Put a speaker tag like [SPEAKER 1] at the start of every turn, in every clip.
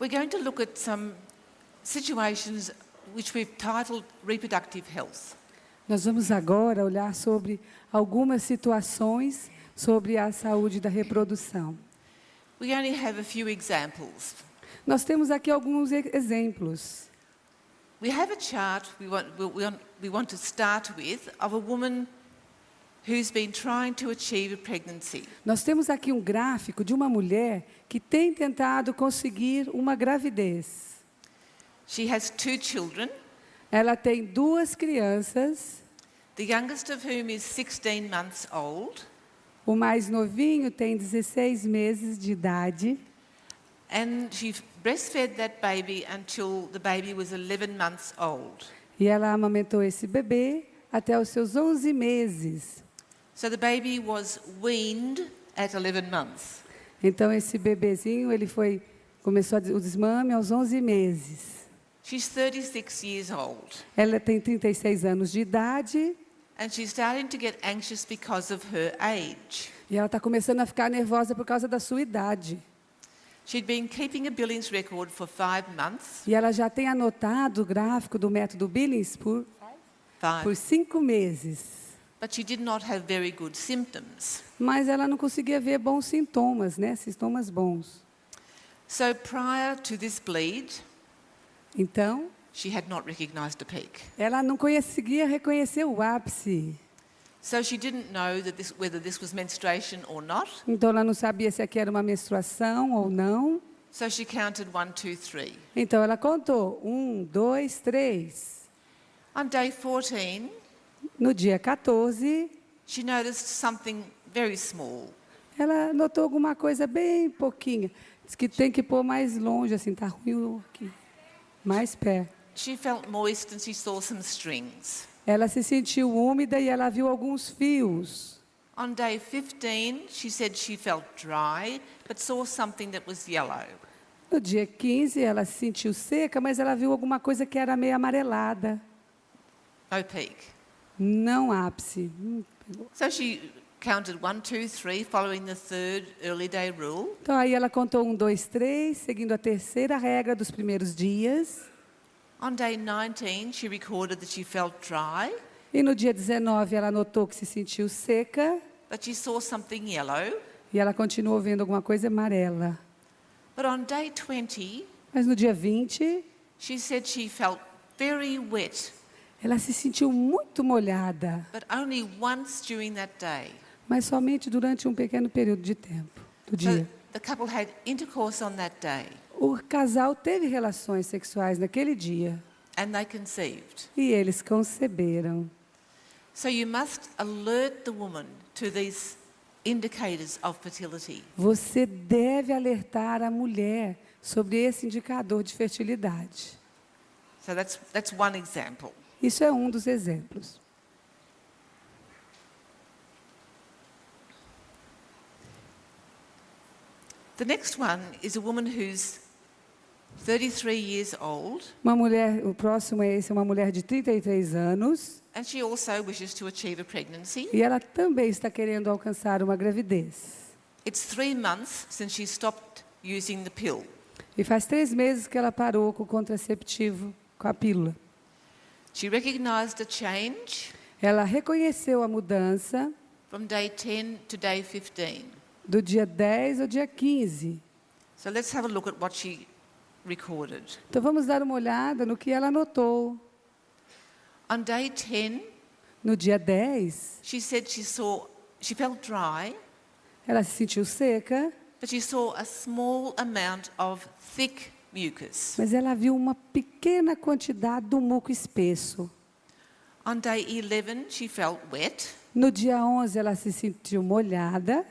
[SPEAKER 1] We're going to look at some situations which we've titled reproductive health.
[SPEAKER 2] Nós vamos agora olhar sobre algumas situações sobre a saúde da reprodução.
[SPEAKER 1] We only have a few examples.
[SPEAKER 2] Nós temos aqui alguns exemplos.
[SPEAKER 1] We have a chart we want to start with of a woman who's been trying to achieve a pregnancy.
[SPEAKER 2] Nós temos aqui um gráfico de uma mulher que tem tentado conseguir uma gravidez.
[SPEAKER 1] She has 2 children,
[SPEAKER 2] Ela tem 2 crianças,
[SPEAKER 1] the youngest of whom is 16 months old,
[SPEAKER 2] o mais novinho tem 16 meses de idade,
[SPEAKER 1] and she breastfed that baby until the baby was 11 months old.
[SPEAKER 2] e ela amamentou esse bebê até os seus 11 meses.
[SPEAKER 1] So the baby was weaned at 11 months.
[SPEAKER 2] Então esse bebezinho, começou o desmame aos 11 meses.
[SPEAKER 1] She's 36 years old,
[SPEAKER 2] Ela tem 36 anos de idade
[SPEAKER 1] and she's starting to get anxious because of her age.
[SPEAKER 2] e ela está começando a ficar nervosa por causa da sua idade.
[SPEAKER 1] She'd been keeping a Billings record for 5 months.
[SPEAKER 2] E ela já tem anotado o gráfico do método Billings por 5 meses.
[SPEAKER 1] But she did not have very good symptoms.
[SPEAKER 2] Mas ela não conseguia ver bons sintomas, né? Sintomas bons.
[SPEAKER 1] So prior to this bleed,
[SPEAKER 2] Então,
[SPEAKER 1] she had not recognized a peak.
[SPEAKER 2] ela não conseguia reconhecer o ápice.
[SPEAKER 1] So she didn't know whether this was menstruation or not.
[SPEAKER 2] Então, ela não sabia se aqui era uma menstruação ou não.
[SPEAKER 1] So she counted 1, 2, 3.
[SPEAKER 2] Então, ela contou 1, 2, 3.
[SPEAKER 1] On day 14,
[SPEAKER 2] No dia 14,
[SPEAKER 1] she noticed something very small.
[SPEAKER 2] ela notou alguma coisa bem pouquinha. Diz que tem que pôr mais longe, assim, tá ruim aqui. Mais perto.
[SPEAKER 1] She felt moist and she saw some strings.
[SPEAKER 2] Ela se sentiu úmida e ela viu alguns fios.
[SPEAKER 1] On day 15, she said she felt dry, but saw something that was yellow.
[SPEAKER 2] No dia 15, ela se sentiu seca, mas ela viu alguma coisa que era meio amarelada.
[SPEAKER 1] No peak.
[SPEAKER 2] Não ápice.
[SPEAKER 1] So she counted 1, 2, 3, following the 3rd early day rule.
[SPEAKER 2] Então, aí ela contou 1, 2, 3, seguindo a terceira regra dos primeiros dias.
[SPEAKER 1] On day 19, she recorded that she felt dry,
[SPEAKER 2] E no dia 19, ela notou que se sentiu seca.
[SPEAKER 1] but she saw something yellow.
[SPEAKER 2] E ela continuou vendo alguma coisa amarela.
[SPEAKER 1] But on day 20,
[SPEAKER 2] Mas no dia 20,
[SPEAKER 1] she said she felt very wet,
[SPEAKER 2] ela se sentiu muito molhada.
[SPEAKER 1] but only once during that day.
[SPEAKER 2] Mas somente durante um pequeno período de tempo do
[SPEAKER 1] So
[SPEAKER 2] dia.
[SPEAKER 1] the couple had intercourse on that day,
[SPEAKER 2] O casal teve relações sexuais naquele dia.
[SPEAKER 1] and they conceived.
[SPEAKER 2] E eles conceberam.
[SPEAKER 1] So you must alert the woman to these indicators of fertility.
[SPEAKER 2] Você deve alertar a mulher sobre esse indicador de fertilidade.
[SPEAKER 1] So that's one example.
[SPEAKER 2] Isso é um dos exemplos.
[SPEAKER 1] The next one is a woman who's 33 years old,
[SPEAKER 2] O próximo é uma mulher de 33 anos.
[SPEAKER 1] and she also wishes to achieve a pregnancy.
[SPEAKER 2] E ela também está querendo alcançar uma gravidez.
[SPEAKER 1] It's 3 months since she stopped using the pill.
[SPEAKER 2] E faz 3 meses que ela parou com o contraceptivo, com a pílula.
[SPEAKER 1] She recognized a change
[SPEAKER 2] Ela reconheceu a mudança
[SPEAKER 1] from day 10 to day 15.
[SPEAKER 2] do dia 10 ao dia 15.
[SPEAKER 1] So let's have a look at what she recorded.
[SPEAKER 2] Então vamos dar uma olhada no que ela notou.
[SPEAKER 1] On day 10,
[SPEAKER 2] No dia 10,
[SPEAKER 1] she said she felt dry,
[SPEAKER 2] ela se sentiu seca,
[SPEAKER 1] but she saw a small amount of thick mucus.
[SPEAKER 2] mas ela viu uma pequena quantidade do muco espesso.
[SPEAKER 1] On day 11, she felt wet.
[SPEAKER 2] No dia 11, ela se sentiu molhada.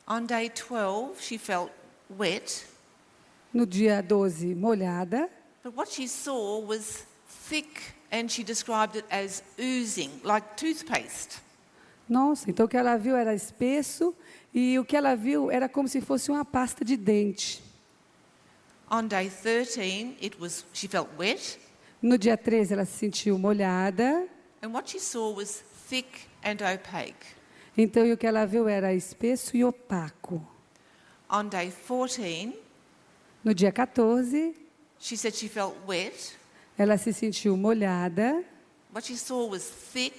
[SPEAKER 1] On day 12, she felt wet,
[SPEAKER 2] No dia 12, molhada.
[SPEAKER 1] but what she saw was thick, and she described it as oozing, like toothpaste.
[SPEAKER 2] Nossa, então o que ela viu era espesso e o que ela viu era como se fosse uma pasta de dente.
[SPEAKER 1] On day 13, she felt wet,
[SPEAKER 2] No dia 13, ela se sentiu molhada.
[SPEAKER 1] and what she saw was thick and opaque.
[SPEAKER 2] Então, e o que ela viu era espesso e opaco.
[SPEAKER 1] On day 14,
[SPEAKER 2] No dia 14,
[SPEAKER 1] she said she felt wet.
[SPEAKER 2] ela se sentiu molhada,
[SPEAKER 1] What she saw was thick,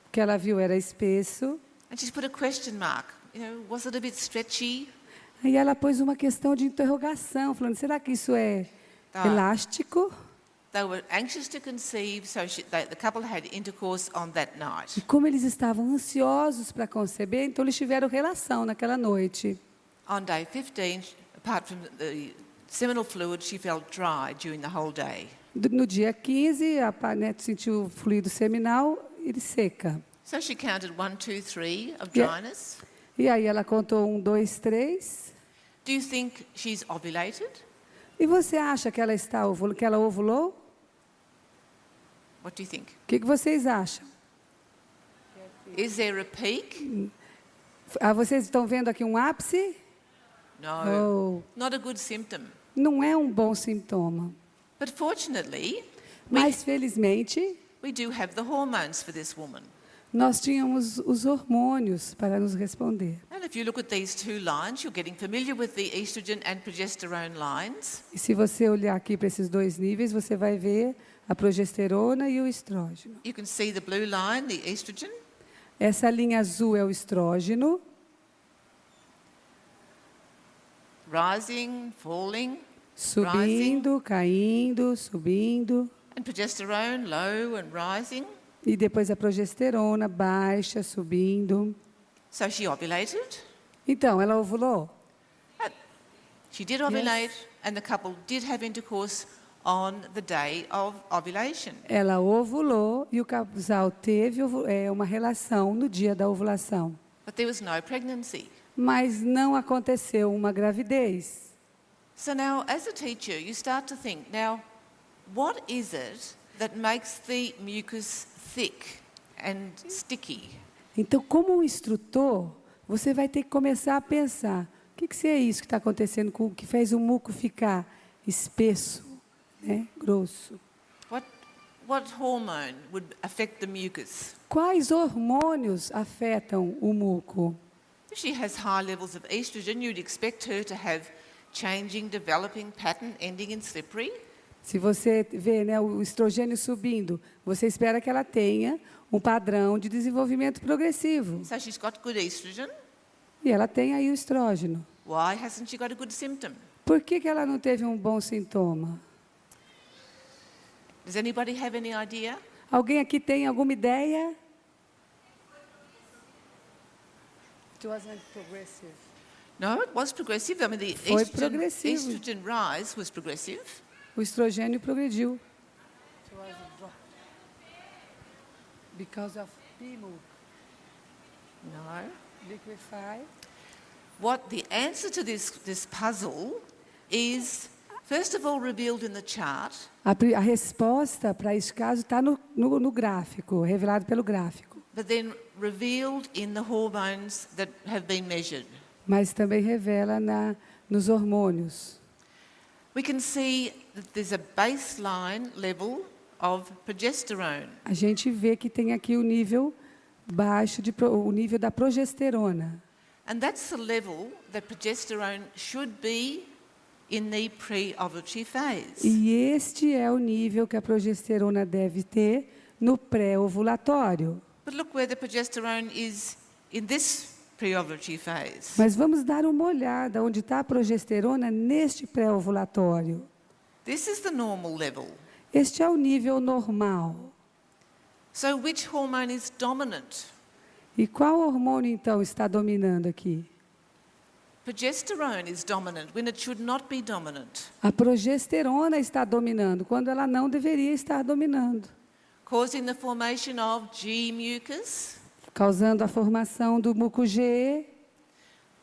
[SPEAKER 2] o que ela viu era espesso.
[SPEAKER 1] and she's put a question mark. Was it a bit stretchy?
[SPEAKER 2] Aí ela pôs uma questão de interrogação, falando: será que isso é
[SPEAKER 1] Ah.
[SPEAKER 2] elástico?
[SPEAKER 1] They were anxious to conceive, so the couple had intercourse on that
[SPEAKER 2] E
[SPEAKER 1] night.
[SPEAKER 2] como eles estavam ansiosos para conceber, então eles tiveram relação naquela noite.
[SPEAKER 1] On day 15, apart from the seminal fluid, she felt dry during the whole day.
[SPEAKER 2] No dia 15, a Panete sentiu o fluido seminal e seca.
[SPEAKER 1] So she counted 1, 2, 3 of
[SPEAKER 2] Yeah.
[SPEAKER 1] dryness.
[SPEAKER 2] E aí ela contou 1, 2, 3.
[SPEAKER 1] Do you think she's ovulated?
[SPEAKER 2] E você acha que ela que ela ovulou?
[SPEAKER 1] What do you think?
[SPEAKER 2] O que vocês acham?
[SPEAKER 1] Is there a peak?
[SPEAKER 2] Vocês estão vendo aqui um ápice?
[SPEAKER 1] No.
[SPEAKER 2] Oh,
[SPEAKER 1] Not a good symptom.
[SPEAKER 2] não é um bom sintoma.
[SPEAKER 1] But fortunately,
[SPEAKER 2] Mas, felizmente,
[SPEAKER 1] we do have the hormones for this woman.
[SPEAKER 2] nós tínhamos os hormônios para nos responder.
[SPEAKER 1] And if you look at these two lines, you're getting familiar with the estrogen and progesterone lines.
[SPEAKER 2] E se você olhar aqui para esses dois níveis, você vai ver a progesterona e o estrógeno.
[SPEAKER 1] You can see the blue line, the estrogen,
[SPEAKER 2] Essa linha azul é o estrógeno,
[SPEAKER 1] rising, falling,
[SPEAKER 2] subindo, caindo, subindo.
[SPEAKER 1] and progesterone, low and rising.
[SPEAKER 2] E depois a progesterona, baixa, subindo.
[SPEAKER 1] So she ovulated.
[SPEAKER 2] Então, ela ovulou?
[SPEAKER 1] She did ovulate, and the couple did have intercourse on the day of ovulation.
[SPEAKER 2] Ela ovulou e o casal teve uma relação no dia da ovulação.
[SPEAKER 1] But there was no pregnancy.
[SPEAKER 2] Mas não aconteceu uma gravidez.
[SPEAKER 1] So now, as a teacher, you start to think, now, what is it that makes the mucus thick and sticky?
[SPEAKER 2] Então, como um instrutor, você vai ter que começar a pensar: o que é isso que está acontecendo com o que fez o muco ficar espesso, né, grosso?
[SPEAKER 1] What hormone would affect the mucus?
[SPEAKER 2] Quais hormônios afetam o muco?
[SPEAKER 1] If she has high levels of estrogen, you'd expect her to have changing, developing pattern ending in slippery.
[SPEAKER 2] Se você vê, né, o estrogênio subindo, você espera que ela tenha um padrão de desenvolvimento progressivo.
[SPEAKER 1] So she's got good estrogen.
[SPEAKER 2] E ela tem aí o estrógeno.
[SPEAKER 1] Why hasn't she got a good symptom?
[SPEAKER 2] Por que ela não teve um bom sintoma?
[SPEAKER 1] Does anybody have any idea?
[SPEAKER 2] Alguém aqui tem alguma ideia? It wasn't progressive.
[SPEAKER 1] No, it was progressive. I mean, the
[SPEAKER 2] Foi progressivo.
[SPEAKER 1] estrogen rise was progressive.
[SPEAKER 2] O estrogênio progrediu. Because of PMUC,
[SPEAKER 1] No.
[SPEAKER 2] liquefy.
[SPEAKER 1] What the answer to this puzzle is, first of all, revealed in the chart.
[SPEAKER 2] A resposta para esse caso está no gráfico, revelado pelo gráfico.
[SPEAKER 1] But then revealed in the hormones that have been measured.
[SPEAKER 2] Mas também revela nos hormônios.
[SPEAKER 1] We can see that there's a baseline level of progesterone.
[SPEAKER 2] A gente vê que tem aqui o nível baixo, o nível da progesterona.
[SPEAKER 1] And that's the level that progesterone should be in the pre-ovulatory phase.
[SPEAKER 2] E este é o nível que a progesterona deve ter no pré-ovulatório.
[SPEAKER 1] But look where the progesterone is in this pre-ovulatory phase.
[SPEAKER 2] Mas vamos dar uma olhada onde está a progesterona neste pré-ovulatório.
[SPEAKER 1] This is the normal level.
[SPEAKER 2] Este é o nível normal.
[SPEAKER 1] So which hormone is dominant?
[SPEAKER 2] E qual hormônio, então, está dominando aqui?
[SPEAKER 1] Progesterone is dominant when it should not be dominant,
[SPEAKER 2] A progesterona está dominando, quando ela não deveria estar dominando,
[SPEAKER 1] causing the formation of G mucus,
[SPEAKER 2] causando a formação do muco G,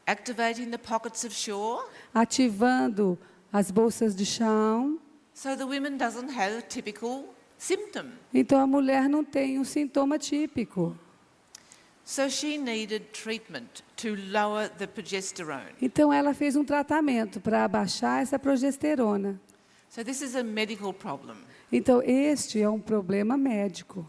[SPEAKER 1] activating the pockets of Shore,
[SPEAKER 2] ativando as bolsas de chão.
[SPEAKER 1] so the woman doesn't have a typical symptom.
[SPEAKER 2] Então, a mulher não tem um sintoma típico.
[SPEAKER 1] So she needed treatment to lower the progesterone.
[SPEAKER 2] Então, ela fez um tratamento para abaixar essa progesterona.
[SPEAKER 1] So this is a medical problem.
[SPEAKER 2] Então, este é um problema médico.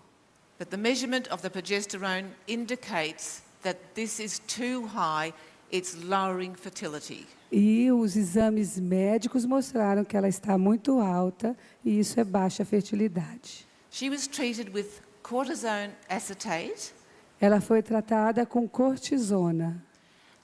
[SPEAKER 1] But the measurement of the progesterone indicates that this is too high it's lowering fertility.
[SPEAKER 2] E os exames médicos mostraram que ela está muito alta e isso é baixa fertilidade.
[SPEAKER 1] She was treated with cortisone acetate,
[SPEAKER 2] Ela foi tratada com cortisona.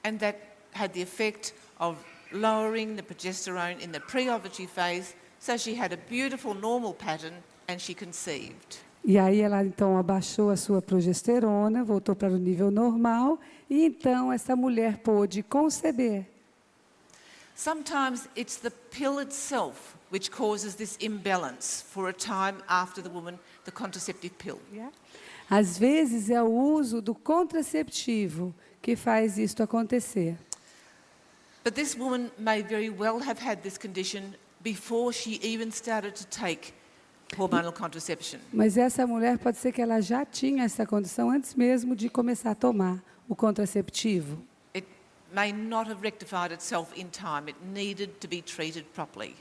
[SPEAKER 1] and that had the effect of lowering the progesterone in the pre-ovulatory phase, so she had a beautiful normal pattern and she conceived.
[SPEAKER 2] E aí ela então abaixou a sua progesterona, voltou para o nível normal e então essa mulher pôde conceber.
[SPEAKER 1] Sometimes it's the pill itself which causes this imbalance for a time after the woman, the contraceptive pill.
[SPEAKER 2] Às vezes é o uso do contraceptivo que faz isto acontecer.
[SPEAKER 1] But this woman may very well have had this condition before she even started to take hormonal contraception.
[SPEAKER 2] Mas essa mulher pode ser que ela já tinha essa condição antes mesmo de começar a tomar o contraceptivo.
[SPEAKER 1] It may not have rectified itself in time. It needed to be treated properly.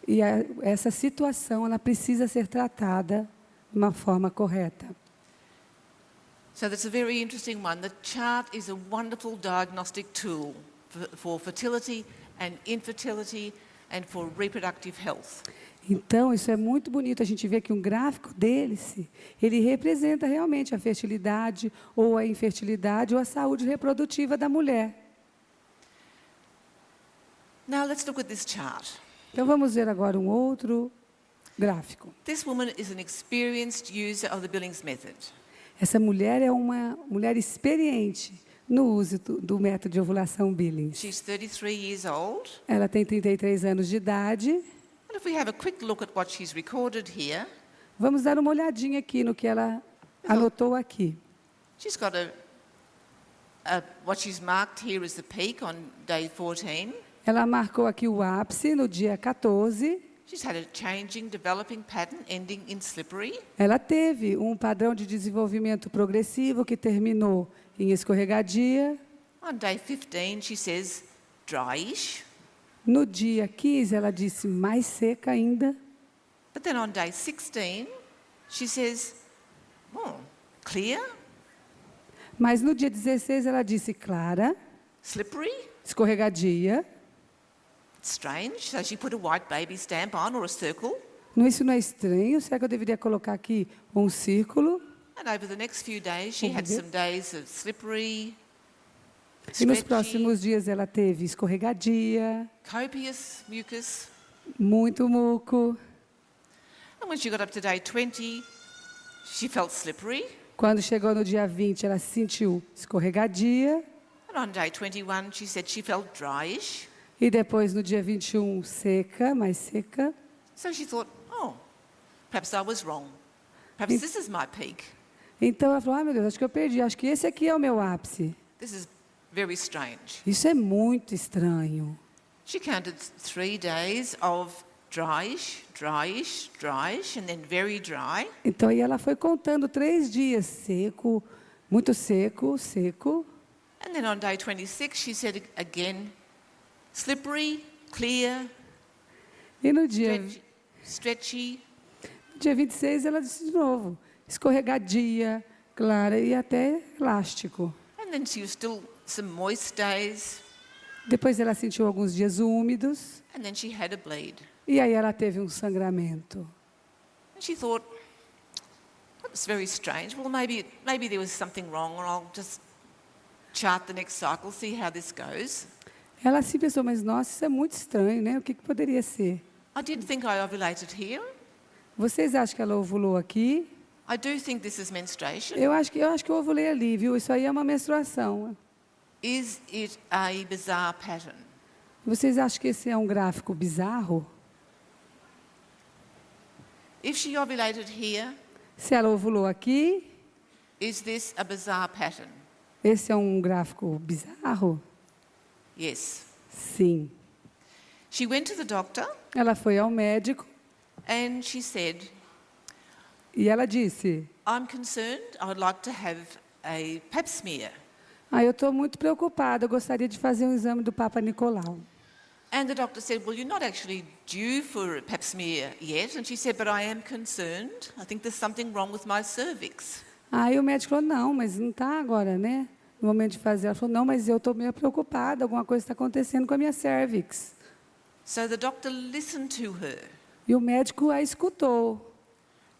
[SPEAKER 2] E essa situação ela precisa ser tratada de uma forma correta.
[SPEAKER 1] So that's a very interesting one. The chart is a wonderful diagnostic tool for fertility and infertility and for reproductive health.
[SPEAKER 2] Então, isso é muito bonito. A gente vê que um gráfico ele representa realmente a fertilidade ou a infertilidade ou a saúde reprodutiva da mulher.
[SPEAKER 1] Now let's look at this chart.
[SPEAKER 2] Então, vamos ver agora um outro gráfico.
[SPEAKER 1] This woman is an experienced user of the Billings method.
[SPEAKER 2] Essa mulher é uma mulher experiente no uso do método de ovulação Billings.
[SPEAKER 1] She's 33 years old.
[SPEAKER 2] Ela tem 33 anos de idade.
[SPEAKER 1] And if we have a quick look at what she's recorded here,
[SPEAKER 2] Vamos dar uma olhadinha aqui no que ela anotou aqui.
[SPEAKER 1] she's got what she's marked here as the peak on day 14.
[SPEAKER 2] Ela marcou aqui o ápice no dia 14.
[SPEAKER 1] She's had a changing, developing pattern ending in slippery.
[SPEAKER 2] Ela teve um padrão de desenvolvimento progressivo que terminou em escorregadia.
[SPEAKER 1] On day 15, she says dryish.
[SPEAKER 2] No dia 15, ela disse mais seca ainda.
[SPEAKER 1] But then on day 16, she says, clear,
[SPEAKER 2] Mas no dia 16, ela disse clara,
[SPEAKER 1] slippery.
[SPEAKER 2] escorregadia.
[SPEAKER 1] It's strange. So she put a white baby stamp on or a circle.
[SPEAKER 2] Isso não é estranho? Será que eu deveria colocar aqui um círculo?
[SPEAKER 1] And over the next few days, she had some days of slippery,
[SPEAKER 2] E nos
[SPEAKER 1] stretchy,
[SPEAKER 2] próximos dias ela teve escorregadia,
[SPEAKER 1] copious mucus.
[SPEAKER 2] muito muco.
[SPEAKER 1] And when she got up to day 20, she felt slippery.
[SPEAKER 2] Quando chegou no dia 20, ela sentiu escorregadia.
[SPEAKER 1] And on day 21, she said she felt dryish.
[SPEAKER 2] E depois, no dia 21, seca, mais seca.
[SPEAKER 1] So she thought, perhaps I was wrong. Perhaps this is my peak.
[SPEAKER 2] Então ela falou, meu Deus, acho que eu perdi. Acho que esse aqui é o meu ápice.
[SPEAKER 1] This is very strange.
[SPEAKER 2] Isso é muito estranho.
[SPEAKER 1] She counted 3 days of dryish, dryish, dryish, and then very dry.
[SPEAKER 2] Então, aí ela foi contando 3 dias, seco, muito seco, seco.
[SPEAKER 1] And then on day 26, she said again, slippery, clear,
[SPEAKER 2] E no dia
[SPEAKER 1] stretchy.
[SPEAKER 2] 26, ela disse de novo, escorregadia, clara e até elástico.
[SPEAKER 1] And then she was still some moist days.
[SPEAKER 2] Depois ela sentiu alguns dias úmidos.
[SPEAKER 1] And then she had a bleed.
[SPEAKER 2] E aí ela teve um sangramento.
[SPEAKER 1] And she thought, that's very strange. Well, maybe there was something wrong, and I'll just chart the next cycle, see how this goes.
[SPEAKER 2] Ela se pensou, mas nossa, isso é muito estranho, né? O que poderia ser?
[SPEAKER 1] I did think I ovulated here.
[SPEAKER 2] Vocês acham que ela ovulou aqui?
[SPEAKER 1] I do think this is menstruation.
[SPEAKER 2] Eu acho que eu ovulei ali, viu? Isso aí é uma menstruação.
[SPEAKER 1] Is it a bizarre pattern?
[SPEAKER 2] Vocês acham que esse é um gráfico bizarro?
[SPEAKER 1] If she ovulated here,
[SPEAKER 2] Se ela ovulou aqui,
[SPEAKER 1] is this a bizarre pattern?
[SPEAKER 2] esse é um gráfico bizarro?
[SPEAKER 1] Yes.
[SPEAKER 2] Sim.
[SPEAKER 1] She went to the doctor
[SPEAKER 2] Ela foi ao médico
[SPEAKER 1] and she said,
[SPEAKER 2] e ela disse,
[SPEAKER 1] I'm concerned, I would like to have a pap smear.
[SPEAKER 2] eu estou muito preocupada, eu gostaria de fazer um exame do Papa Nicolau.
[SPEAKER 1] And the doctor said, well, you're not actually due for a pap smear yet. And she said, but I am concerned. I think there's something wrong with my cervix.
[SPEAKER 2] Aí o médico falou, não, mas não está agora, né? no momento de fazer. Ela falou, não, mas eu estou meio preocupada, alguma coisa está acontecendo com a minha cervix.
[SPEAKER 1] So the doctor listened to her
[SPEAKER 2] E o médico a escutou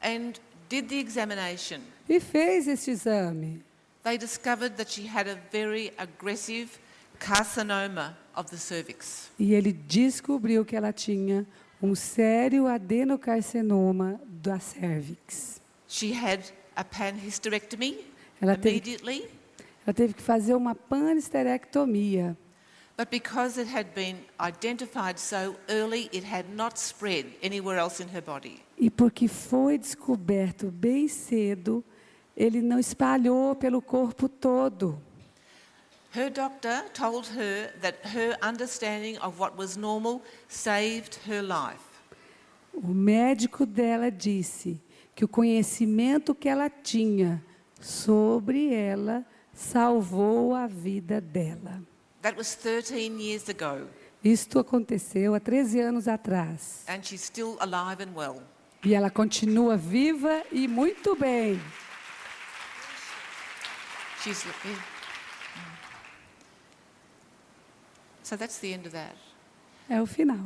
[SPEAKER 1] and did the examination.
[SPEAKER 2] e fez este exame.
[SPEAKER 1] They discovered that she had a very aggressive carcinoma of the cervix.
[SPEAKER 2] E ele descobriu que ela tinha um sério adenocarcinoma da cervix.
[SPEAKER 1] She had a panhysterectomy
[SPEAKER 2] Ela teve,
[SPEAKER 1] immediately,
[SPEAKER 2] ela teve que fazer uma panhisterectomia.
[SPEAKER 1] but because it had been identified so early, it had not spread anywhere else in her body.
[SPEAKER 2] E porque foi descoberto bem cedo, ele não espalhou pelo corpo todo.
[SPEAKER 1] Her doctor told her that her understanding of what was normal saved her life.
[SPEAKER 2] O médico dela disse que o conhecimento que ela tinha sobre ela salvou a vida dela.
[SPEAKER 1] That was 13 years ago,
[SPEAKER 2] Isto aconteceu há 13 anos atrás.
[SPEAKER 1] and she's still alive and well.
[SPEAKER 2] E ela continua viva e muito bem.
[SPEAKER 1] She's, yeah. So that's the end of that.
[SPEAKER 2] É o final.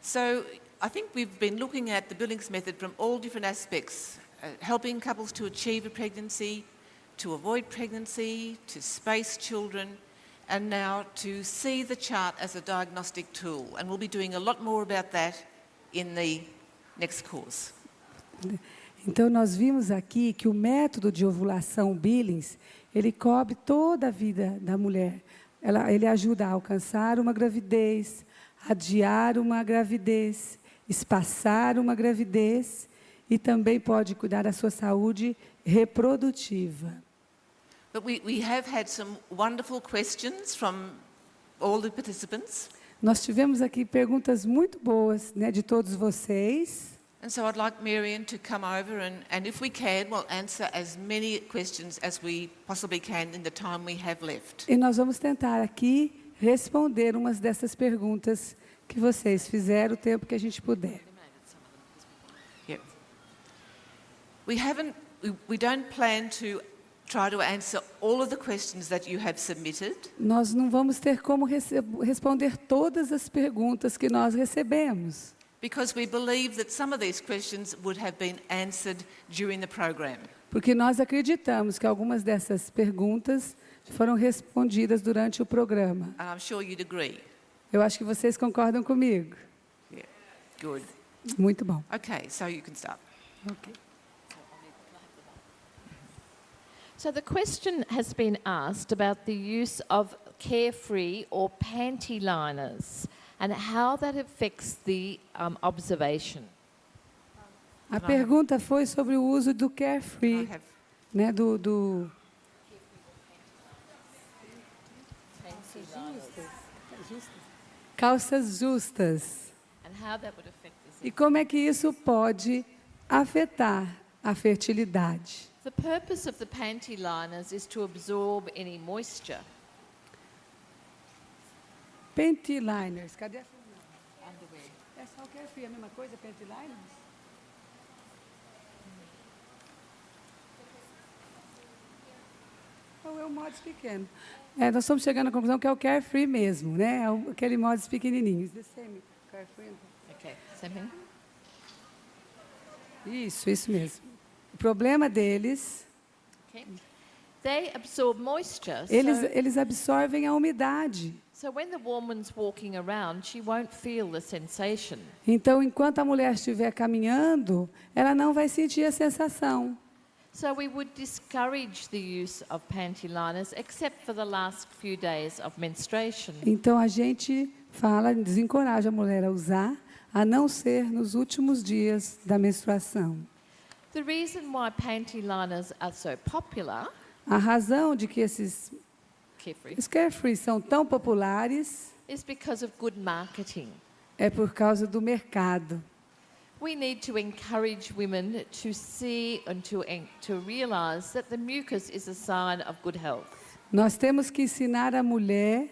[SPEAKER 1] So I think we've been looking at the Billings method from all different aspects, helping couples to achieve a pregnancy, to avoid pregnancy, to space children, and now to see the chart as a diagnostic tool. And we'll be doing a lot more about that in the next course.
[SPEAKER 2] Então, nós vimos aqui que o método de ovulação Billings, ele cobre toda a vida da mulher. Ele ajuda a alcançar uma gravidez, adiar uma gravidez, espaçar uma gravidez e também pode cuidar da sua saúde reprodutiva.
[SPEAKER 1] But we have had some wonderful questions from all the participants.
[SPEAKER 2] Nós tivemos aqui perguntas muito boas, né, de todos vocês.
[SPEAKER 1] And so I'd like Marion to come over and if we can, we'll answer as many questions as we possibly can in the time we have left.
[SPEAKER 2] E nós vamos tentar aqui responder umas dessas perguntas que vocês fizeram o tempo que a gente puder.
[SPEAKER 1] Yep. We don't plan to try to answer all of the questions that you have submitted,
[SPEAKER 2] Nós não vamos ter como responder todas as perguntas que nós recebemos,
[SPEAKER 1] because we believe that some of these questions would have been answered during the program.
[SPEAKER 2] porque nós acreditamos que algumas dessas perguntas foram respondidas durante o programa.
[SPEAKER 1] And I'm sure you'd agree.
[SPEAKER 2] Eu acho que vocês concordam comigo.
[SPEAKER 1] Yeah. Good.
[SPEAKER 2] Muito bom.
[SPEAKER 1] Okay, so you can start.
[SPEAKER 2] Ok.
[SPEAKER 3] So the question has been asked about the use of carefree or panty liners and how that affects the observation.
[SPEAKER 2] A pergunta foi sobre o uso do
[SPEAKER 1] I
[SPEAKER 2] carefree,
[SPEAKER 1] have
[SPEAKER 2] né, do calças justas.
[SPEAKER 3] And how that would affect this.
[SPEAKER 2] E como é que isso pode afetar a fertilidade?
[SPEAKER 3] The purpose of the panty liners is to absorb any moisture.
[SPEAKER 2] Panty liners, cadê a underwear? É só o carefree, a mesma coisa, panty liners? Ou é o mods pequeno? Nós estamos chegando à conclusão que é o carefree mesmo, né? É aquele mods pequenininho. The same carefree.
[SPEAKER 3] Okay, same thing.
[SPEAKER 2] Isso mesmo. O problema deles,
[SPEAKER 3] Okay. They absorb moisture.
[SPEAKER 2] eles absorvem a umidade.
[SPEAKER 3] So when the woman's walking around, she won't feel the sensation.
[SPEAKER 2] Então, enquanto a mulher estiver caminhando, ela não vai sentir a sensação.
[SPEAKER 3] So we would discourage the use of panty liners except for the last few days of menstruation.
[SPEAKER 2] Então, a gente desencoraja a mulher a usar, a não ser nos últimos dias da menstruação.
[SPEAKER 3] The reason why panty liners are so popular,
[SPEAKER 2] A razão de que esses carefree são tão populares
[SPEAKER 3] is because of good marketing.
[SPEAKER 2] é por causa do mercado.
[SPEAKER 3] We need to encourage women to see and to realize that the mucus is a sign of good health.
[SPEAKER 2] Nós temos que ensinar a mulher,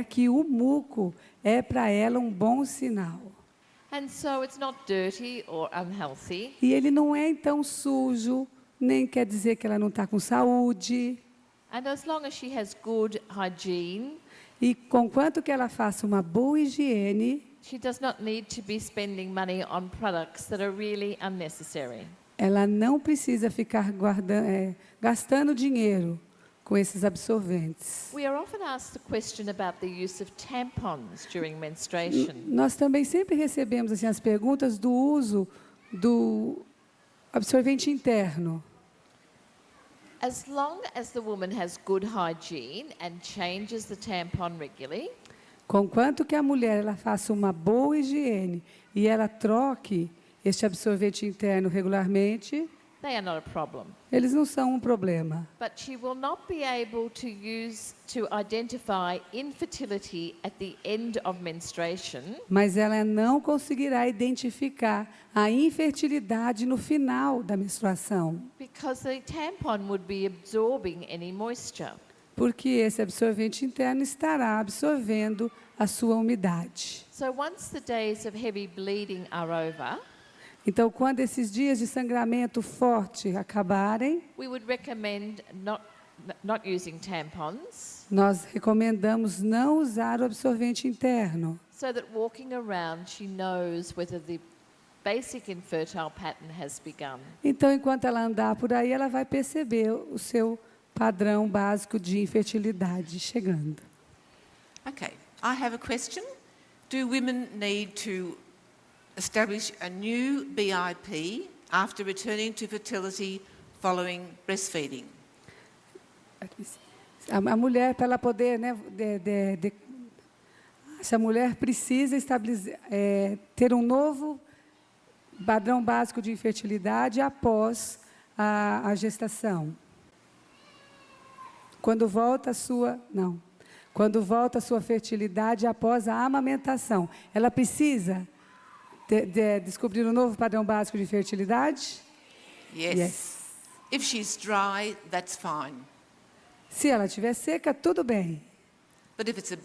[SPEAKER 2] que o muco é para ela um bom sinal.
[SPEAKER 3] And so it's not dirty or unhealthy.
[SPEAKER 2] E ele não é então sujo nem quer dizer que ela não está com saúde.
[SPEAKER 3] And as long as she has good hygiene,
[SPEAKER 2] E conquanto que ela faça uma boa higiene,
[SPEAKER 3] she does not need to be spending money on products that are really unnecessary.
[SPEAKER 2] ela não precisa ficar gastando dinheiro com esses absorventes.
[SPEAKER 3] We are often asked the question about the use of tampons during menstruation.
[SPEAKER 2] Nós também sempre recebemos assim, as perguntas do uso do absorvente interno.
[SPEAKER 3] As long as the woman has good hygiene and changes the tampon regularly,
[SPEAKER 2] Conquanto que a mulher ela faça uma boa higiene e ela troque este absorvente interno regularmente,
[SPEAKER 3] they are not a problem.
[SPEAKER 2] eles não são um problema.
[SPEAKER 3] But she will not be able to identify infertility at the end of menstruation
[SPEAKER 2] Mas ela não conseguirá identificar a infertilidade no final da menstruação,
[SPEAKER 3] because the tampon would be absorbing any moisture.
[SPEAKER 2] porque esse absorvente interno estará absorvendo a sua umidade.
[SPEAKER 3] So once the days of heavy bleeding are over,
[SPEAKER 2] Então, quando esses dias de sangramento forte acabarem,
[SPEAKER 3] we would recommend not using tampons,
[SPEAKER 2] nós recomendamos não usar o absorvente interno,
[SPEAKER 3] so that walking around she knows whether the basic infertile pattern has begun.
[SPEAKER 2] Então, enquanto ela andar por aí, ela vai perceber o seu padrão básico de infertilidade chegando.
[SPEAKER 1] Okay, I have a question. Do women need to establish a new BIP after returning to fertility following breastfeeding?
[SPEAKER 2] A mulher, para ela poder, né, essa mulher precisa estabelecer, ter um novo padrão básico de infertilidade após a gestação. Quando volta a sua fertilidade após a amamentação, ela precisa descobrir um novo padrão básico de fertilidade?
[SPEAKER 1] Yes.
[SPEAKER 2] Yes.
[SPEAKER 1] If she's dry, that's fine.
[SPEAKER 2] Se ela estiver seca, tudo bem.
[SPEAKER 1] But if it's a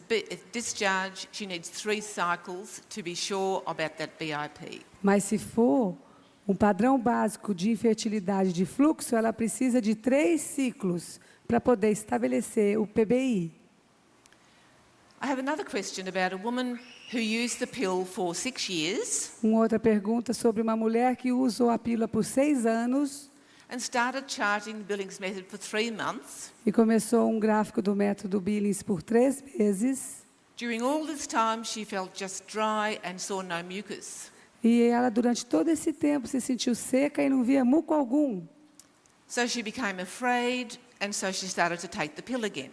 [SPEAKER 1] discharge, she needs 3 cycles to be sure about that BIP.
[SPEAKER 2] Mas se for um padrão básico de infertilidade de fluxo, ela precisa de 3 ciclos para poder estabelecer o PBI.
[SPEAKER 1] I have another question about a woman who used the pill for 6 years
[SPEAKER 2] Uma outra pergunta sobre uma mulher que usou a pílula por 6 anos
[SPEAKER 1] and started charting the Billings method for 3 months.
[SPEAKER 2] e começou um gráfico do método Billings por 3 meses.
[SPEAKER 1] During all this time, she felt just dry and saw no mucus.
[SPEAKER 2] E ela, durante todo esse tempo, se sentiu seca e não via muco algum.
[SPEAKER 1] So she became afraid, and so she started to take the pill again.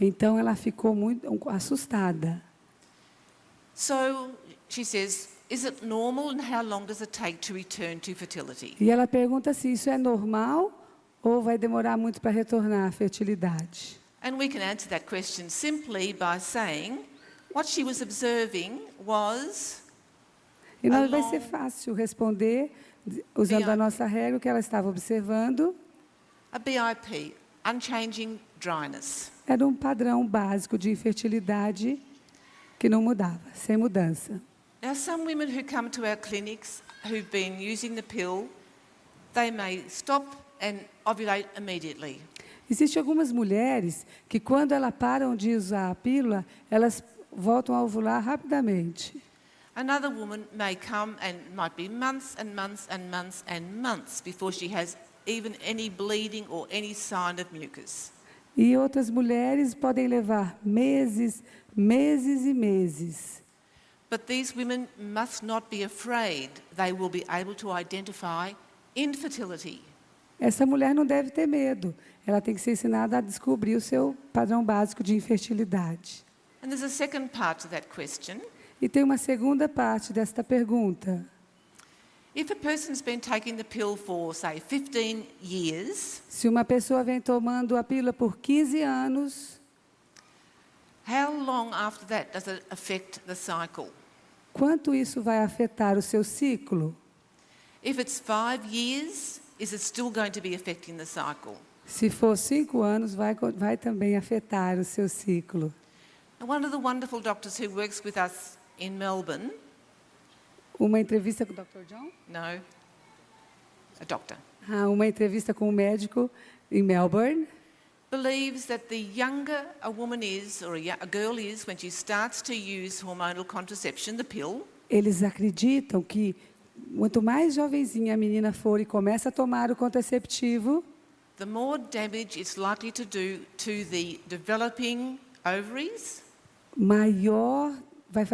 [SPEAKER 2] Então, ela ficou muito assustada.
[SPEAKER 1] So she says, is it normal and how long does it take to return to fertility?
[SPEAKER 2] E ela pergunta se isso é normal ou vai demorar muito para retornar à fertilidade.
[SPEAKER 1] And we can answer that question simply by saying what she was observing was
[SPEAKER 2] E não vai ser fácil responder, usando a nossa regra, o que ela estava observando
[SPEAKER 1] a BIP, unchanging dryness.
[SPEAKER 2] era um padrão básico de infertilidade que não mudava, sem mudança.
[SPEAKER 1] Now, some women who come to our clinics who've been using the pill, they may stop and ovulate immediately.
[SPEAKER 2] Existem algumas mulheres que, quando elas param de usar a pílula, elas voltam a ovular rapidamente.
[SPEAKER 1] Another woman may come and might be months and months and months and months before she has even any bleeding or any sign of mucus.
[SPEAKER 2] E outras mulheres podem levar meses, meses e meses.
[SPEAKER 1] But these women must not be afraid. They will be able to identify infertility.
[SPEAKER 2] Essa mulher não deve ter medo. Ela tem que ser ensinada a descobrir o seu padrão básico de infertilidade.
[SPEAKER 1] And there's a second part to that question.
[SPEAKER 2] E tem uma segunda parte desta pergunta.
[SPEAKER 1] If a person's been taking the pill for, say, 15 years,
[SPEAKER 2] Se uma pessoa vem tomando a pílula por 15 anos,
[SPEAKER 1] how long after that does it affect the cycle?
[SPEAKER 2] quanto isso vai afetar o seu ciclo?
[SPEAKER 1] If it's 5 years, is it still going to be affecting the cycle?
[SPEAKER 2] Se for 5 anos, vai também afetar o seu ciclo.
[SPEAKER 1] And one of the wonderful doctors who works with us in Melbourne,
[SPEAKER 2] Uma entrevista com o Dr. John?
[SPEAKER 1] no, a doctor,
[SPEAKER 2] há uma entrevista com um médico em Melbourne.
[SPEAKER 1] believes that the younger a woman is, or a girl is, when she starts to use hormonal contraception, the pill,
[SPEAKER 2] Eles acreditam que quanto mais jovenzinha a menina for e começa a tomar o contraceptivo,
[SPEAKER 1] the more damage it's likely to do to the developing ovaries
[SPEAKER 2] maior vai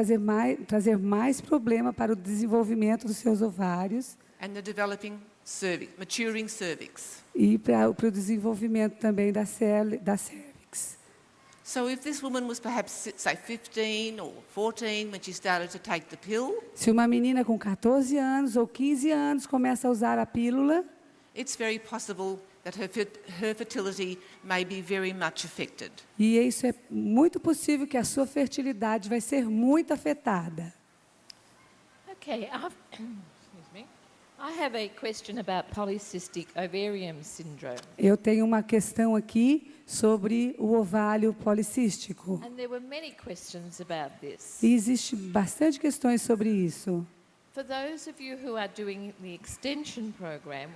[SPEAKER 2] trazer mais problema para o desenvolvimento dos seus ovários
[SPEAKER 1] and the developing cervix, maturing cervix.
[SPEAKER 2] e para o desenvolvimento também da cervix.
[SPEAKER 1] So if this woman was perhaps, say, 15 or 14 when she started to take the pill,
[SPEAKER 2] Se uma menina com 14 anos ou 15 anos começa a usar a pílula,
[SPEAKER 1] it's very possible that her fertility may be very much affected.
[SPEAKER 2] e isso é muito possível que a sua fertilidade vai ser muito afetada.
[SPEAKER 3] Okay, excuse me. I have a question about polycystic ovarian syndrome.
[SPEAKER 2] Eu tenho uma questão aqui sobre o ovário policístico.
[SPEAKER 3] And there were many questions about this.
[SPEAKER 2] E existe bastante questões sobre isso.
[SPEAKER 3] For those of you who are doing the extension program,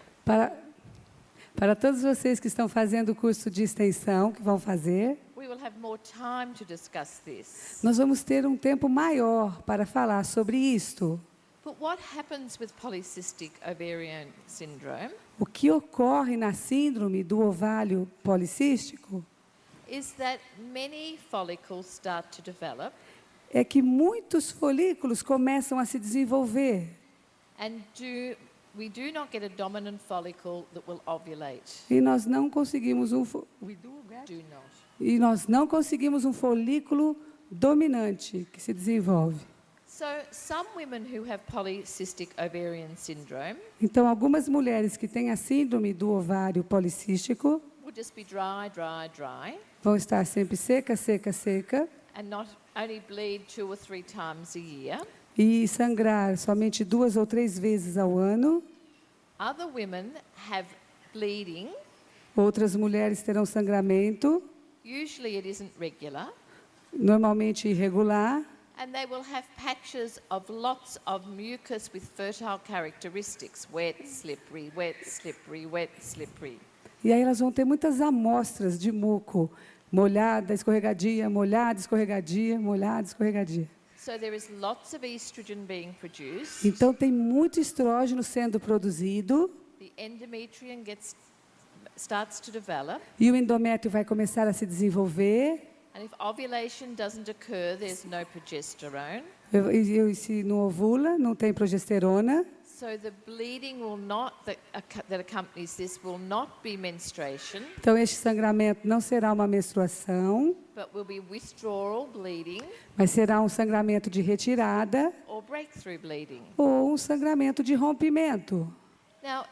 [SPEAKER 2] Para todos vocês que estão fazendo o curso de extensão, que vão fazer,
[SPEAKER 3] we will have more time to discuss this.
[SPEAKER 2] nós vamos ter um tempo maior para falar sobre isto.
[SPEAKER 3] But what happens with polycystic ovarian syndrome
[SPEAKER 2] O que ocorre na síndrome do ovário policístico
[SPEAKER 3] is that many follicles start to develop,
[SPEAKER 2] é que muitos folículos começam a se desenvolver.
[SPEAKER 3] and we do not get a dominant follicle that will ovulate.
[SPEAKER 2] E nós não conseguimos
[SPEAKER 3] Do not.
[SPEAKER 2] folículo dominante que se desenvolve.
[SPEAKER 3] So some women who have polycystic ovarian syndrome
[SPEAKER 2] Então, algumas mulheres que têm a síndrome do ovário policístico
[SPEAKER 3] will just be dry, dry, dry,
[SPEAKER 2] vão estar sempre seca, seca, seca
[SPEAKER 3] and not only bleed 2 or 3 times a year.
[SPEAKER 2] e sangrar somente 2 ou 3 vezes ao ano.
[SPEAKER 3] Other women have bleeding.
[SPEAKER 2] Outras mulheres terão sangramento,
[SPEAKER 3] Usually it isn't regular.
[SPEAKER 2] normalmente irregular,
[SPEAKER 3] And they will have patches of lots of mucus with fertile characteristics, wet, slippery, wet, slippery, wet, slippery.
[SPEAKER 2] e aí elas vão ter muitas amostras de muco, molhada, escorregadia, molhada, escorregadia, molhada, escorregadia.
[SPEAKER 3] So there is lots of estrogen being produced.
[SPEAKER 2] Então, tem muito estrógeno sendo produzido
[SPEAKER 3] The endometrium starts to develop.
[SPEAKER 2] e o endométrio vai começar a se desenvolver.
[SPEAKER 3] And if ovulation doesn't occur, there's no progesterone.
[SPEAKER 2] E se não ovula, não tem progesterona.
[SPEAKER 3] So the bleeding will not, that accompanies this will not be menstruation,
[SPEAKER 2] Então, este sangramento não será uma menstruação,
[SPEAKER 3] but will be withdrawal bleeding
[SPEAKER 2] mas será um sangramento de retirada
[SPEAKER 3] or breakthrough bleeding.
[SPEAKER 2] ou um sangramento de rompimento.
[SPEAKER 3] Now,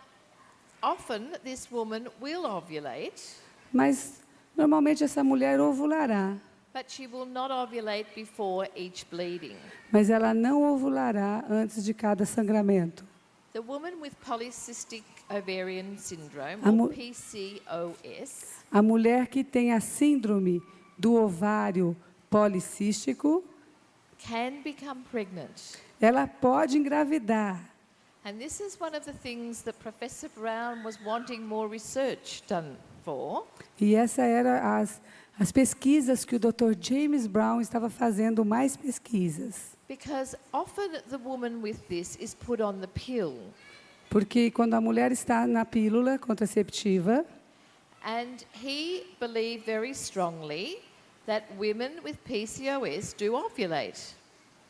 [SPEAKER 3] often this woman will ovulate,
[SPEAKER 2] Mas, normalmente, essa mulher ovulará,
[SPEAKER 3] but she will not ovulate before each bleeding.
[SPEAKER 2] mas ela não ovulará antes de cada sangramento.
[SPEAKER 3] The woman with polycystic ovarian syndrome,
[SPEAKER 2] A
[SPEAKER 3] or
[SPEAKER 2] mu-
[SPEAKER 3] PCOS,
[SPEAKER 2] A mulher que tem a síndrome do ovário policístico,
[SPEAKER 3] can become pregnant.
[SPEAKER 2] ela pode engravidar.
[SPEAKER 3] And this is one of the things that Professor Brown was wanting more research done for.
[SPEAKER 2] E essa era as pesquisas que o Dr. James Brown estava fazendo, mais pesquisas.
[SPEAKER 3] Because often the woman with this is put on the pill.
[SPEAKER 2] Porque quando a mulher está na pílula contraceptiva,
[SPEAKER 3] And he believed very strongly that women with PCOS do ovulate.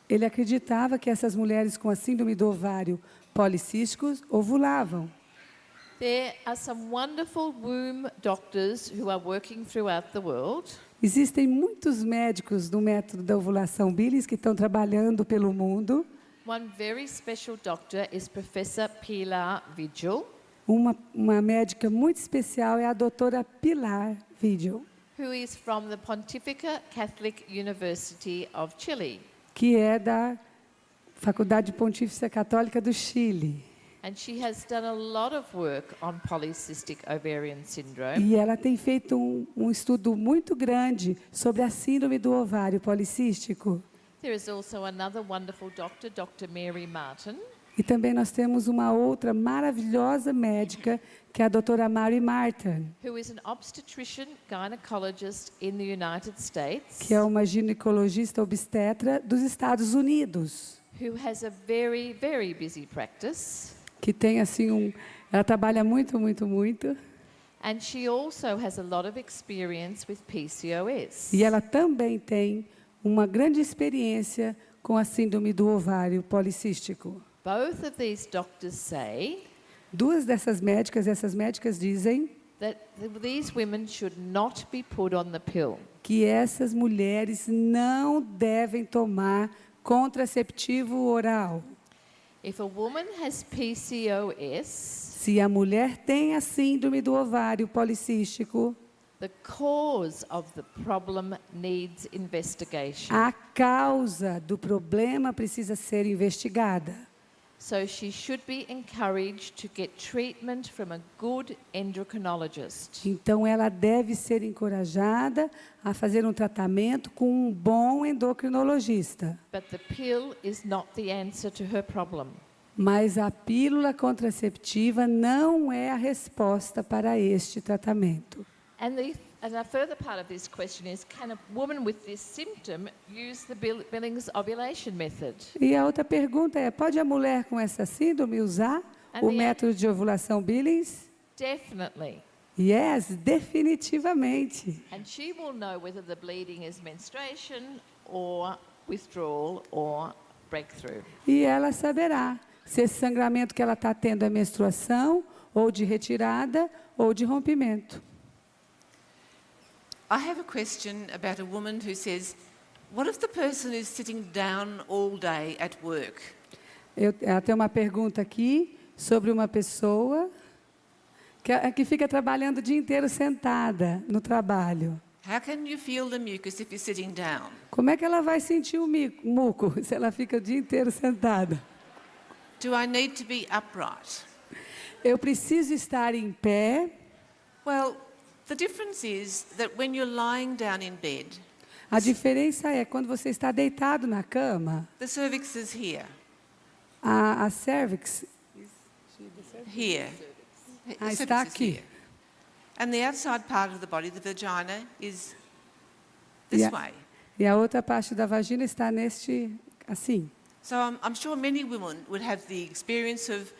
[SPEAKER 2] ele acreditava que essas mulheres com a síndrome do ovário policístico ovulavam.
[SPEAKER 3] There are some wonderful womb doctors who are working throughout the world.
[SPEAKER 2] Existem muitos médicos do método da ovulação Billings que estão trabalhando pelo mundo.
[SPEAKER 3] One very special doctor is Professor Pilar Vigil,
[SPEAKER 2] Uma médica muito especial é a doutora Pilar Vigil,
[SPEAKER 3] who is from the Pontificia Catholic University of Chile.
[SPEAKER 2] que é da Faculdade Pontífice Católica do Chile.
[SPEAKER 3] And she has done a lot of work on polycystic ovarian syndrome.
[SPEAKER 2] E ela tem feito um estudo muito grande sobre a síndrome do ovário policístico.
[SPEAKER 3] There is also another wonderful doctor, Dr. Mary Martin,
[SPEAKER 2] E também nós temos uma outra maravilhosa médica, que é a doutora Mary Martin,
[SPEAKER 3] who is an obstetrician gynecologist in the United States,
[SPEAKER 2] que é uma ginecologista obstetra dos Estados Unidos,
[SPEAKER 3] who has a very, very busy practice.
[SPEAKER 2] que tem assim ela trabalha muito, muito, muito,
[SPEAKER 3] And she also has a lot of experience with PCOS.
[SPEAKER 2] e ela também tem uma grande experiência com a síndrome do ovário policístico.
[SPEAKER 3] Both of these doctors say
[SPEAKER 2] Duas essas médicas, essas médicas dizem
[SPEAKER 3] that these women should not be put on the pill.
[SPEAKER 2] que essas mulheres não devem tomar contraceptivo oral.
[SPEAKER 3] If a woman has PCOS,
[SPEAKER 2] Se a mulher tem a síndrome do ovário policístico,
[SPEAKER 3] the cause of the problem needs investigation.
[SPEAKER 2] a causa do problema precisa ser investigada.
[SPEAKER 3] So she should be encouraged to get treatment from a good endocrinologist.
[SPEAKER 2] Então, ela deve ser encorajada a fazer um tratamento com um bom endocrinologista.
[SPEAKER 3] But the pill is not the answer to her problem.
[SPEAKER 2] Mas a pílula contraceptiva não é a resposta para este tratamento.
[SPEAKER 3] And a further part of this question is, can a woman with this symptom use the Billings ovulation method?
[SPEAKER 2] E a outra pergunta é: pode a mulher com essa síndrome usar o método de ovulação Billings?
[SPEAKER 3] Definitely.
[SPEAKER 2] Yes, definitivamente.
[SPEAKER 3] And she will know whether the bleeding is menstruation or withdrawal or breakthrough.
[SPEAKER 2] E ela saberá se esse sangramento que ela está tendo é menstruação, ou de retirada, ou de rompimento.
[SPEAKER 1] I have a question about a woman who says, what if the person is sitting down all day at work?
[SPEAKER 2] Ela tem uma pergunta aqui sobre uma pessoa que fica trabalhando o dia inteiro sentada no trabalho.
[SPEAKER 1] How can you feel the mucus if you're sitting down?
[SPEAKER 2] Como é que ela vai sentir o muco se ela fica o dia inteiro sentada?
[SPEAKER 1] Do I need to be upright?
[SPEAKER 2] Eu preciso estar em pé.
[SPEAKER 1] Well, the difference is that when you're lying down in bed,
[SPEAKER 2] A diferença é quando você está deitado na cama,
[SPEAKER 1] the cervix is here,
[SPEAKER 2] a cervix
[SPEAKER 1] here. The
[SPEAKER 2] está
[SPEAKER 1] cervix is
[SPEAKER 2] aqui.
[SPEAKER 1] here. And the outside part of the body, the vagina, is this
[SPEAKER 2] Yeah.
[SPEAKER 1] way.
[SPEAKER 2] E a outra parte da vagina está neste, assim.
[SPEAKER 1] So I'm sure many women would have the experience of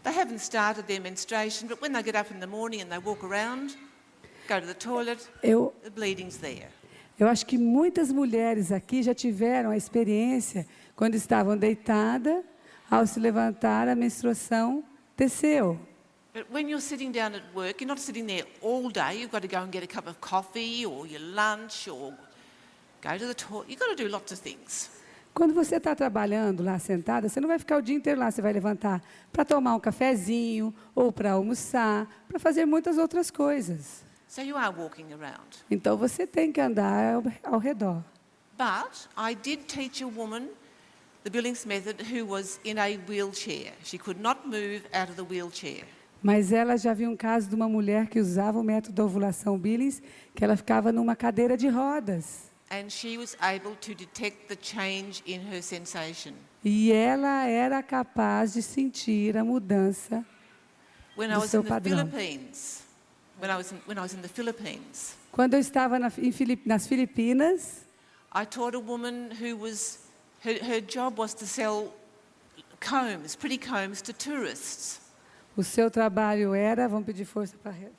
[SPEAKER 1] they haven't started their menstruation, but when they get up in the morning and they walk around, go to the toilet, the bleeding's there.
[SPEAKER 2] Eu acho que muitas mulheres aqui já tiveram a experiência quando estavam deitadas, ao se levantar, a menstruação desceu.
[SPEAKER 1] But when you're sitting down at work, you're not sitting there all day. You've got to go and get a cup of coffee or your lunch or go to the toilet. You've got to do lots of things.
[SPEAKER 2] Quando você está trabalhando lá sentada, você não vai ficar o dia inteiro lá, você vai levantar para tomar um cafezinho, ou para almoçar, para fazer muitas outras coisas.
[SPEAKER 1] So you are walking around.
[SPEAKER 2] Então você tem que andar ao redor.
[SPEAKER 1] But I did teach a woman the Billings method who was in a wheelchair. She could not move out of the wheelchair.
[SPEAKER 2] Mas ela já viu um caso de uma mulher que usava o método da ovulação Billings, que ela ficava numa cadeira de rodas.
[SPEAKER 1] And she was able to detect the change in her sensation.
[SPEAKER 2] E ela era capaz de sentir a mudança
[SPEAKER 1] When I
[SPEAKER 2] do
[SPEAKER 1] was
[SPEAKER 2] seu
[SPEAKER 1] in the
[SPEAKER 2] padrão.
[SPEAKER 1] Philippines, when I was in the Philippines,
[SPEAKER 2] Quando eu estava nas Filipinas,
[SPEAKER 1] I taught a woman who was her job was to sell combs, pretty combs to tourists.
[SPEAKER 2] o seu trabalho era, vamos pedir força para Fernanda.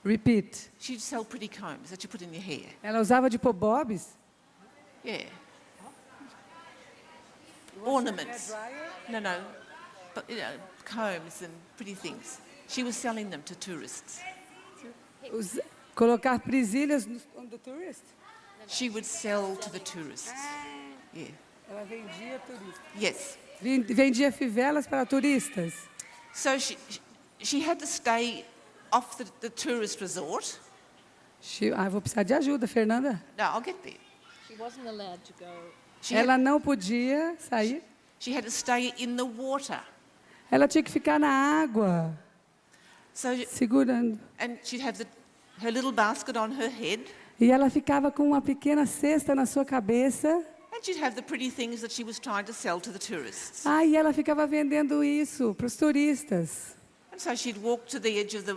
[SPEAKER 2] Repeat.
[SPEAKER 1] She'd sell pretty combs that you put in your hair.
[SPEAKER 2] Ela usava de bobs?
[SPEAKER 1] Yeah. Ornaments. No. But, combs and pretty things. She was selling them to tourists.
[SPEAKER 2] Colocar presilhas do tourist?
[SPEAKER 1] She would sell to the tourists. Yeah.
[SPEAKER 2] Ela vendia turistas.
[SPEAKER 1] Yes.
[SPEAKER 2] Vendia fivelas para turistas.
[SPEAKER 1] So she had to stay off the tourist resort.
[SPEAKER 2] Vou precisar de ajuda, Fernanda.
[SPEAKER 1] No, I'll get there.
[SPEAKER 3] She wasn't allowed to go.
[SPEAKER 2] Ela não podia sair.
[SPEAKER 1] She had to stay in the water.
[SPEAKER 2] Ela tinha que ficar na água,
[SPEAKER 1] So,
[SPEAKER 2] segurando.
[SPEAKER 1] and she'd have her little basket on her head,
[SPEAKER 2] E ela ficava com uma pequena cesta na sua cabeça.
[SPEAKER 1] And she'd have the pretty things that she was trying to sell to the tourists.
[SPEAKER 2] Ah, e ela ficava vendendo isso para os turistas.
[SPEAKER 1] And so she'd walk to the edge of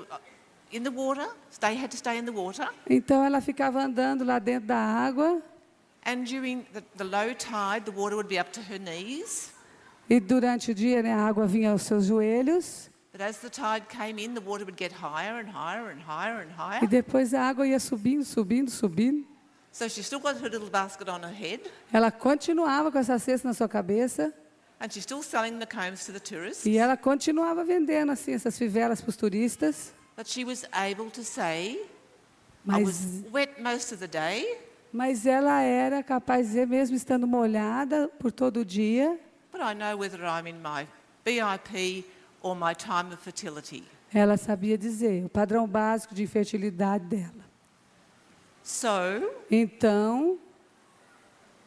[SPEAKER 1] in the water. They had to stay in the water.
[SPEAKER 2] Então ela ficava andando lá dentro da água
[SPEAKER 1] And during the low tide, the water would be up to her knees.
[SPEAKER 2] e durante o dia, né, a água vinha aos seus joelhos
[SPEAKER 1] But as the tide came in, the water would get higher and higher and higher and
[SPEAKER 2] e
[SPEAKER 1] higher.
[SPEAKER 2] depois a água ia subindo, subindo, subindo.
[SPEAKER 1] So she still got her little basket on her head,
[SPEAKER 2] Ela continuava com essa cesta na sua cabeça
[SPEAKER 1] and she's still selling the combs to the tourists.
[SPEAKER 2] e ela continuava vendendo assim essas fivelas para os turistas.
[SPEAKER 1] But she was able to say, I
[SPEAKER 2] Mas,
[SPEAKER 1] was wet most of the day,
[SPEAKER 2] mas ela era capaz de dizer, mesmo estando molhada por todo o dia,
[SPEAKER 1] but I know whether I'm in my BIP or my time of fertility.
[SPEAKER 2] ela sabia dizer o padrão básico de infertilidade dela.
[SPEAKER 1] So
[SPEAKER 2] Então,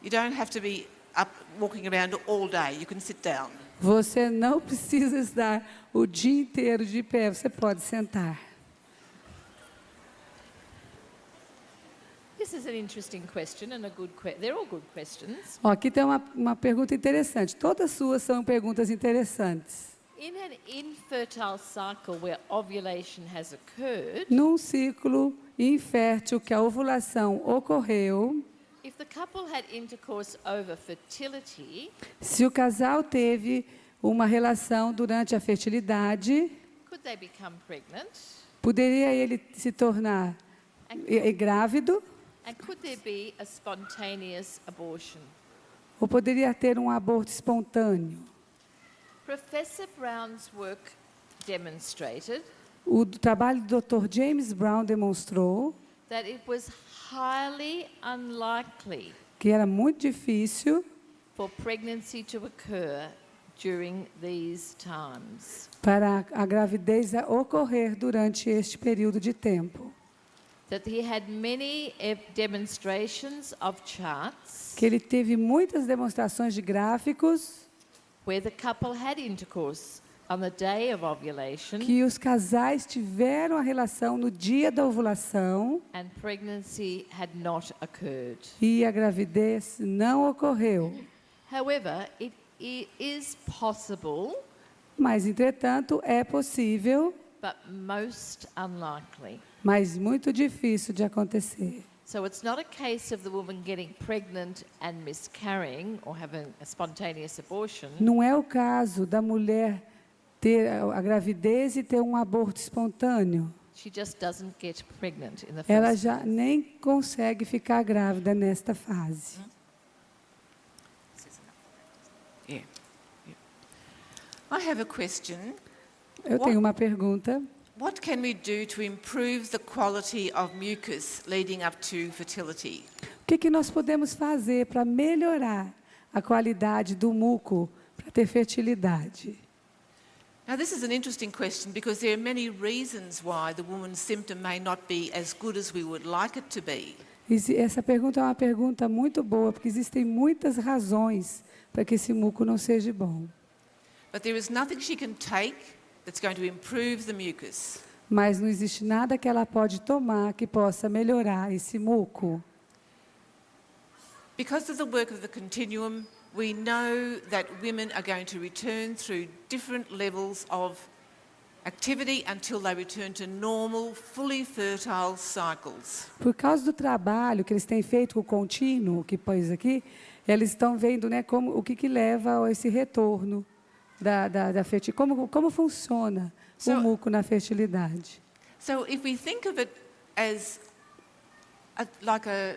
[SPEAKER 1] you don't have to be up walking around all day. You can sit down.
[SPEAKER 2] você não precisa estar o dia inteiro de pé, você pode sentar.
[SPEAKER 3] This is an interesting question and a good they're all good questions.
[SPEAKER 2] Ó, aqui tem uma pergunta interessante. Todas suas são perguntas interessantes.
[SPEAKER 3] In an infertile cycle where ovulation has occurred,
[SPEAKER 2] Num ciclo infértil que a ovulação ocorreu,
[SPEAKER 3] if the couple had intercourse over fertility,
[SPEAKER 2] se o casal teve uma relação durante a fertilidade,
[SPEAKER 3] could they become pregnant?
[SPEAKER 2] poderia ele se tornar grávido
[SPEAKER 3] And could there be a spontaneous abortion?
[SPEAKER 2] ou poderia ter um aborto espontâneo.
[SPEAKER 3] Professor Brown's work demonstrated
[SPEAKER 2] O trabalho do Dr. James Brown demonstrou
[SPEAKER 3] that it was highly unlikely
[SPEAKER 2] que era muito difícil
[SPEAKER 3] for pregnancy to occur during these times.
[SPEAKER 2] para a gravidez ocorrer durante este período de tempo.
[SPEAKER 3] That he had many demonstrations of charts
[SPEAKER 2] Que ele teve muitas demonstrações de gráficos
[SPEAKER 3] where the couple had intercourse on the day of ovulation
[SPEAKER 2] que os casais tiveram a relação no dia da ovulação
[SPEAKER 3] and pregnancy had not occurred.
[SPEAKER 2] e a gravidez não ocorreu.
[SPEAKER 3] However, it is possible,
[SPEAKER 2] Mas, entretanto, é possível,
[SPEAKER 3] but most unlikely.
[SPEAKER 2] mas muito difícil de acontecer.
[SPEAKER 3] So it's not a case of the woman getting pregnant and miscarrying or having a spontaneous abortion.
[SPEAKER 2] Não é o caso da mulher ter a gravidez e ter um aborto espontâneo.
[SPEAKER 3] She just doesn't get pregnant in the
[SPEAKER 2] Ela
[SPEAKER 3] first
[SPEAKER 2] já
[SPEAKER 3] place.
[SPEAKER 2] nem consegue ficar grávida nesta fase.
[SPEAKER 1] Yeah. I have a question.
[SPEAKER 2] Eu tenho uma pergunta.
[SPEAKER 1] What can we do to improve the quality of mucus leading up to fertility?
[SPEAKER 2] O que nós podemos fazer para melhorar a qualidade do muco para ter fertilidade?
[SPEAKER 1] Now, this is an interesting question because there are many reasons why the woman's symptom may not be as good as we would like it to be.
[SPEAKER 2] Essa pergunta é uma pergunta muito boa, porque existem muitas razões para que esse muco não seja bom.
[SPEAKER 1] But there is nothing she can take that's going to improve the mucus.
[SPEAKER 2] Mas não existe nada que ela pode tomar que possa melhorar esse muco.
[SPEAKER 1] Because of the work of the continuum, we know that women are going to return through different levels of activity until they return to normal, fully fertile cycles.
[SPEAKER 2] Por causa do trabalho que eles têm feito com o contínuo, que pôs aqui, eles estão vendo, né, o que leva a esse retorno da fertilidade, como funciona o muco na fertilidade.
[SPEAKER 1] So if we think of it as like a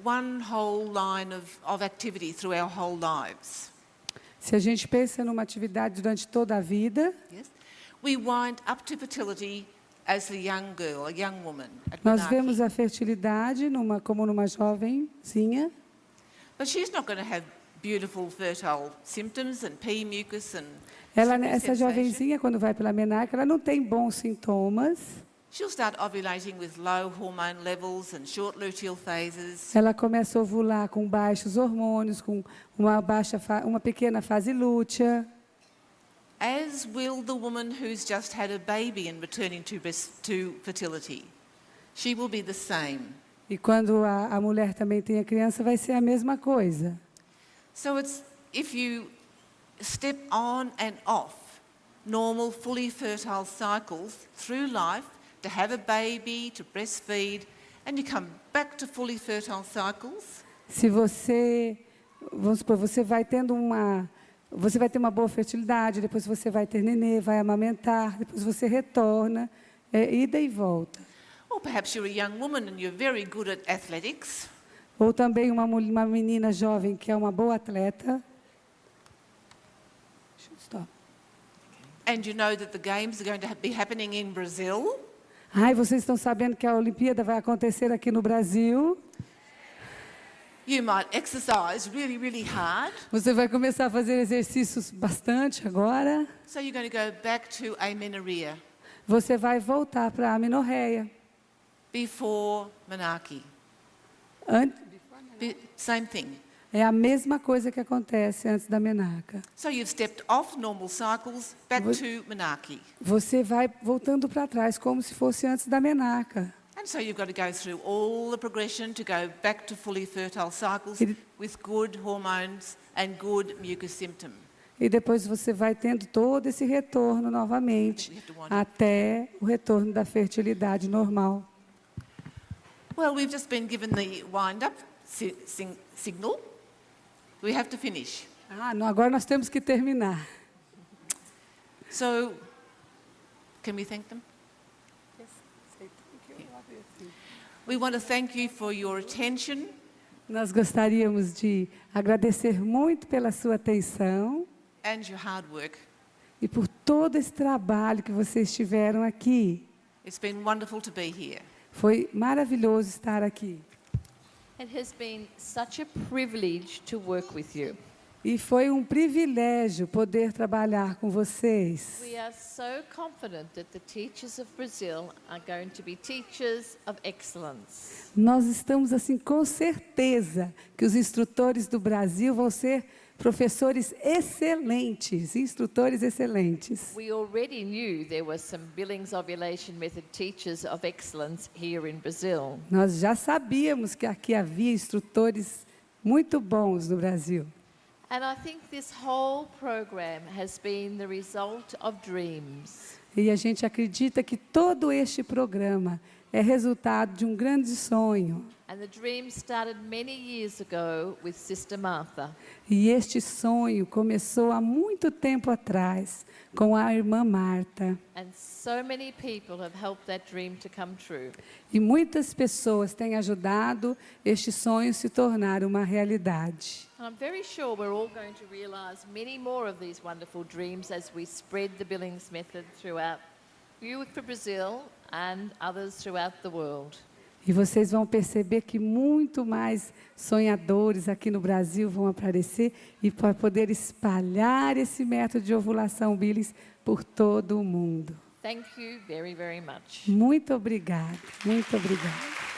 [SPEAKER 1] one whole line of activity through our whole lives,
[SPEAKER 2] Se a gente pensa numa atividade durante toda a vida,
[SPEAKER 1] yes, we wind up to fertility as a young girl, a young woman at
[SPEAKER 2] nós
[SPEAKER 1] menarche.
[SPEAKER 2] vemos a fertilidade como numa jovenzinha,
[SPEAKER 1] But she's not going to have beautiful fertile symptoms and pea mucus and
[SPEAKER 2] ela,
[SPEAKER 1] sweet
[SPEAKER 2] essa
[SPEAKER 1] sensation.
[SPEAKER 2] jovenzinha, quando vai pela menarca, ela não tem bons sintomas,
[SPEAKER 1] She'll start ovulating with low hormone levels and short luteal phases.
[SPEAKER 2] ela começa a ovular com baixos hormônios, com uma pequena fase lútea,
[SPEAKER 1] As will the woman who's just had a baby and returning to fertility. She will be the same.
[SPEAKER 2] e quando a mulher também tem a criança, vai ser a mesma coisa.
[SPEAKER 1] So it's if you step on and off normal, fully fertile cycles through life to have a baby, to breastfeed, and you come back to fully fertile cycles.
[SPEAKER 2] Se você, vamos supor, você vai ter uma boa fertilidade, depois você vai ter nenê, vai amamentar, depois você retorna, ida e volta.
[SPEAKER 1] Or perhaps you're a young woman and you're very good at athletics.
[SPEAKER 2] Ou também uma menina jovem que é uma boa atleta. Stop.
[SPEAKER 1] And you know that the games are going to be happening in Brazil.
[SPEAKER 2] Ai, vocês estão sabendo que a Olimpíada vai acontecer aqui no Brasil?
[SPEAKER 1] You might exercise really, really hard.
[SPEAKER 2] Você vai começar a fazer exercícios bastante agora.
[SPEAKER 1] So you're going to go back to amenorrhea
[SPEAKER 2] Você vai voltar para a amenorreia.
[SPEAKER 1] before menarche. Same thing.
[SPEAKER 2] É a mesma coisa que acontece antes da menarca.
[SPEAKER 1] So you've stepped off normal cycles back to menarche.
[SPEAKER 2] Você vai voltando para trás como se fosse antes da menarca.
[SPEAKER 1] And so you've got to go through all the progression to go back to fully fertile cycles with good hormones and good mucus symptom.
[SPEAKER 2] E depois você vai tendo todo esse retorno novamente, até o retorno da fertilidade normal.
[SPEAKER 1] Well, we've just been given the wind-up signal. We have to finish.
[SPEAKER 2] Não, agora nós temos que terminar.
[SPEAKER 1] So, can we thank them? We want to thank you for your attention.
[SPEAKER 2] Nós gostaríamos de agradecer muito pela sua atenção
[SPEAKER 1] And your hard work.
[SPEAKER 2] e por todo esse trabalho que vocês tiveram aqui.
[SPEAKER 1] It's been wonderful to be here.
[SPEAKER 2] Foi maravilhoso estar aqui.
[SPEAKER 3] It has been such a privilege to work with you.
[SPEAKER 2] E foi um privilégio poder trabalhar com vocês.
[SPEAKER 3] We are so confident that the teachers of Brazil are going to be teachers of excellence.
[SPEAKER 2] Nós estamos assim com certeza que os instrutores do Brasil vão ser professores excelentes, instrutores excelentes.
[SPEAKER 3] We already knew there were some Billings Ovulation Method teachers of excellence here in Brazil.
[SPEAKER 2] Nós já sabíamos que aqui havia instrutores muito bons no Brasil.
[SPEAKER 3] And I think this whole program has been the result of dreams.
[SPEAKER 2] E a gente acredita que todo este programa é resultado de um grande sonho.
[SPEAKER 3] And the dream started many years ago with Sister Martha.
[SPEAKER 2] E este sonho começou há muito tempo atrás com a irmã Marta.
[SPEAKER 3] And so many people have helped that dream to come true.
[SPEAKER 2] E muitas pessoas têm ajudado este sonho se tornar uma realidade.
[SPEAKER 3] And I'm very sure we're all going to realize many more of these wonderful dreams as we spread the Billings method throughout Youth for Brazil and others throughout the world.
[SPEAKER 2] E vocês vão perceber que muito mais sonhadores aqui no Brasil vão aparecer e para poder espalhar esse método de ovulação Billings por todo o mundo.
[SPEAKER 3] Thank you very, very much.
[SPEAKER 2] Muito obrigada, muito obrigada.